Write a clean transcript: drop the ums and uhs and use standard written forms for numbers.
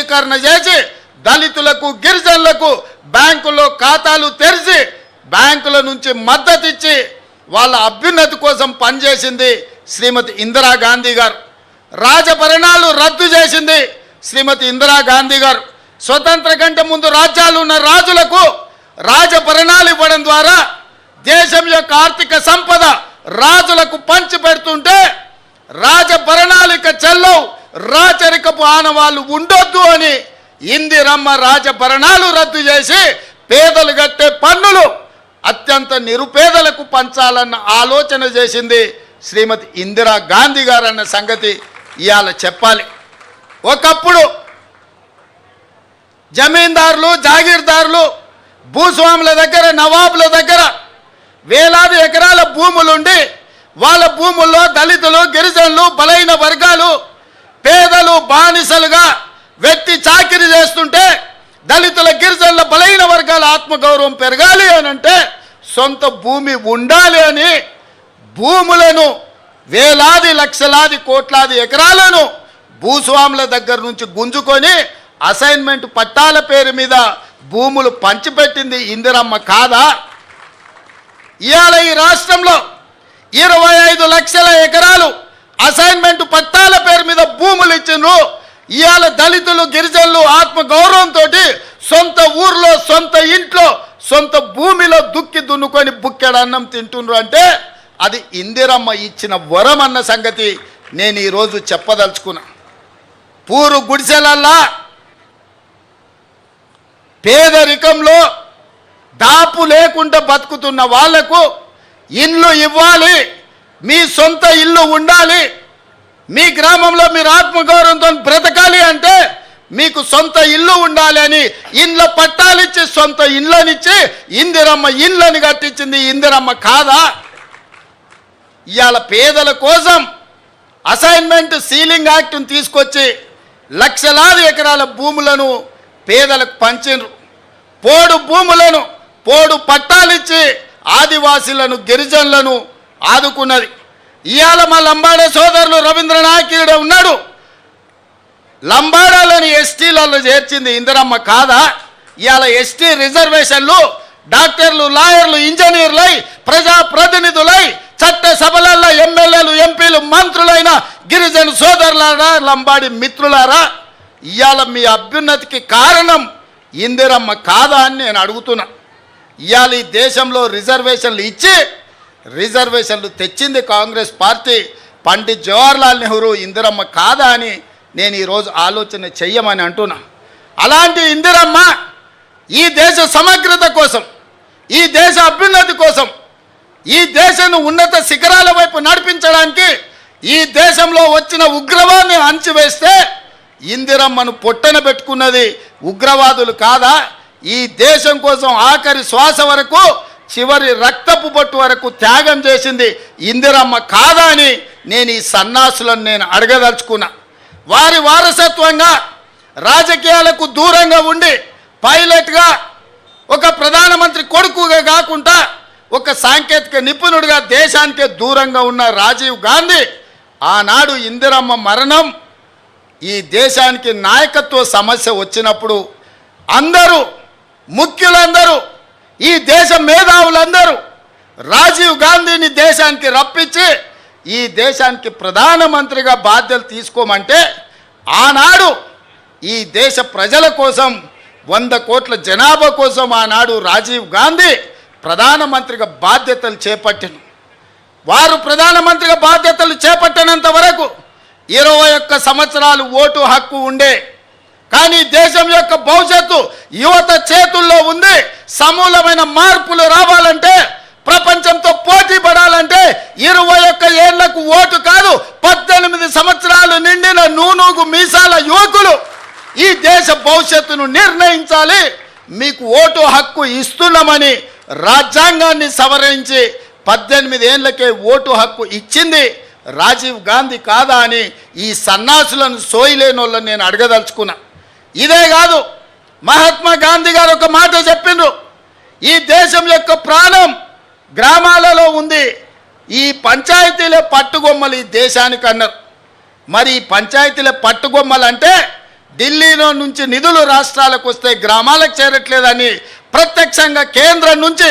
ప్రైవేటీకరణ చేసి దళితులకు గిరిజనులకు బ్యాంకుల్లో ఖాతాలు తెరిచి బ్యాంకుల నుంచి మద్దతు ఇచ్చి వాళ్ళ అభ్యున్నతి కోసం పనిచేసింది శ్రీమతి ఇందిరాగాంధీ గారు. రాజభరణాలు రద్దు చేసింది శ్రీమతి ఇందిరాగాంధీ గారు. స్వతంత్ర కంటే ముందు రాజ్యాలు ఉన్న రాజులకు రాజభరణాలు ఇవ్వడం ద్వారా దేశం యొక్క ఆర్థిక సంపద రాజులకు పంచిపెడుతుంటే రాజభరణాలు ఇక చెల్లవు, రాచరికపు ఆనవాళ్ళు ఉండొద్దు అని ఇందిరమ్మ రాజభరణాలు రద్దు చేసి పేదలు కట్టే పన్నులు అత్యంత నిరుపేదలకు పంచాలన్న ఆలోచన చేసింది శ్రీమతి ఇందిరాగాంధీ గారు అన్న సంగతి ఇవాళ చెప్పాలి. ఒకప్పుడు జమీందారులు, జాగీర్దారులు, భూస్వాముల దగ్గర, నవాబుల దగ్గర వేలాది ఎకరాల భూములుండి వాళ్ళ భూముల్లో దళితులు, గిరిజనులు, బలైన వర్గాలు, పేదలు బానిసలుగా వ్యక్తి చాకిరీ చేస్తుంటే దళితుల, గిరిజనుల, బలైన వర్గాల ఆత్మగౌరవం పెరగాలి అని అంటే సొంత భూమి ఉండాలి అని భూములను వేలాది, లక్షలాది, కోట్లాది ఎకరాలను భూస్వాముల దగ్గర నుంచి గుంజుకొని అసైన్మెంట్ పట్టాల పేరు మీద భూములు పంచిపెట్టింది ఇందిరమ్మ కాదా? ఇవాళ ఈ రాష్ట్రంలో 25 లక్షల ఎకరాలు అసైన్మెంట్ పట్టాల పేరు మీద భూములు ఇచ్చిండ్రు. ఇవాళ దళితులు, గిరిజనులు ఆత్మగౌరవంతో సొంత ఊర్లో, సొంత ఇంట్లో, సొంత భూమిలో దుక్కి దున్నుకొని బుక్కెడు అన్నం తింటుండ్రు అంటే అది ఇందిరమ్మ ఇచ్చిన వరం అన్న సంగతి నేను ఈరోజు చెప్పదలుచుకున్నా. పూరు గుడిసెలల్లా పేదరికంలో దాపు లేకుండా బతుకుతున్న వాళ్లకు ఇల్లు ఇవ్వాలి, మీ సొంత ఇల్లు ఉండాలి, మీ గ్రామంలో మీరు ఆత్మగౌరవంతో బ్రతకాలి అంటే మీకు సొంత ఇల్లు ఉండాలి అని ఇండ్ల పట్టాలిచ్చి సొంత ఇళ్ళనిచ్చి ఇందిరమ్మ ఇళ్ళని కట్టించింది ఇందిరమ్మ కాదా? ఇవాళ పేదల కోసం అసైన్మెంట్ సీలింగ్ యాక్ట్ను తీసుకొచ్చి లక్షలాది ఎకరాల భూములను పేదలకు పంచిండ్రు. పోడు భూములను, పోడు పట్టాలిచ్చి ఆదివాసీలను, గిరిజనులను ఆదుకున్నది. ఇవాళ మా లంబాడే సోదరులు రవీంద్రనాయకుడు ఉన్నాడు, లంబాడాలని ఎస్టీలలో చేర్చింది ఇందిరమ్మ కాదా? ఇవాళ ఎస్టీ రిజర్వేషన్లు డాక్టర్లు, లాయర్లు, ఇంజనీర్లై, ప్రజాప్రతినిధులై చట్ట సభలలో ఎమ్మెల్యేలు, ఎంపీలు, మంత్రులైన గిరిజన సోదరులారా, లంబాడి మిత్రులారా, ఇవాళ మీ అభ్యున్నతికి కారణం ఇందిరమ్మ కాదా అని నేను అడుగుతున్నా. ఇవాళ ఈ దేశంలో రిజర్వేషన్లు ఇచ్చి రిజర్వేషన్లు తెచ్చింది కాంగ్రెస్ పార్టీ. పండిత్ జవహర్లాల్ నెహ్రూ ఇందిరమ్మ కాదా అని నేను ఈరోజు ఆలోచన చెయ్యమని అంటున్నా. అలాంటి ఇందిరమ్మ ఈ దేశ సమగ్రత కోసం, ఈ దేశ అభ్యున్నతి కోసం, ఈ దేశాన్ని ఉన్నత శిఖరాల వైపు నడిపించడానికి ఈ దేశంలో వచ్చిన ఉగ్రవాదాన్ని అణచివేస్తే ఇందిరమ్మను పొట్టన పెట్టుకున్నది ఉగ్రవాదులు కాదా? ఈ దేశం కోసం ఆఖరి శ్వాస వరకు, చివరి రక్తపు బొట్టు వరకు త్యాగం చేసింది ఇందిరమ్మ కాదా అని నేను ఈ సన్నాసులను నేను అడగదలుచుకున్నా. వారి వారసత్వంగా రాజకీయాలకు దూరంగా ఉండి పైలట్గా, ఒక ప్రధానమంత్రి కొడుకుగా కాకుండా ఒక సాంకేతిక నిపుణుడిగా దేశానికే దూరంగా ఉన్న రాజీవ్ గాంధీ ఆనాడు ఇందిరమ్మ మరణం ఈ దేశానికి నాయకత్వ సమస్య వచ్చినప్పుడు అందరూ, ముఖ్యులందరూ, ఈ దేశ మేధావులందరూ రాజీవ్ గాంధీని దేశానికి రప్పించి ఈ దేశానికి ప్రధానమంత్రిగా బాధ్యతలు తీసుకోమంటే ఆనాడు ఈ దేశ ప్రజల కోసం, 100 కోట్ల జనాభా కోసం ఆనాడు రాజీవ్ గాంధీ ప్రధానమంత్రిగా బాధ్యతలు చేపట్టిన వారు ప్రధానమంత్రిగా బాధ్యతలు చేపట్టినంత వరకు 21 సంవత్సరాలు ఓటు హక్కు ఉండే. కానీ దేశం యొక్క భవిష్యత్తు యువత చేతుల్లో ఉంది. సమూలమైన మార్పులు రావాలంటే, ప్రపంచంతో పోటీ పడాలంటే 21 ఏళ్లకు ఓటు కాదు, 18 సంవత్సరాలు నిండిన నూనూగు మీసాల యువకులు ఈ దేశ భవిష్యత్తును నిర్ణయించాలి. మీకు ఓటు హక్కు ఇస్తున్నామని రాజ్యాంగాన్ని సవరించి 18 ఏళ్లకే ఓటు హక్కు ఇచ్చింది రాజీవ్ గాంధీ కాదా అని ఈ సన్నాసులను, సోయిలేని వాళ్ళని నేను అడగదలుచుకున్నా. ఇదే కాదు, మహాత్మా గాంధీ గారు ఒక మాట చెప్పిండ్రు, ఈ దేశం యొక్క ప్రాణం గ్రామాలలో ఉంది, ఈ పంచాయతీలే పట్టుగొమ్మలు ఈ దేశానికి అన్నారు. మరి ఈ పంచాయతీలే పట్టుగొమ్మలు అంటే ఢిల్లీలో నుంచి నిధులు రాష్ట్రాలకు వస్తే గ్రామాలకు చేరట్లేదని ప్రత్యక్షంగా కేంద్రం నుంచి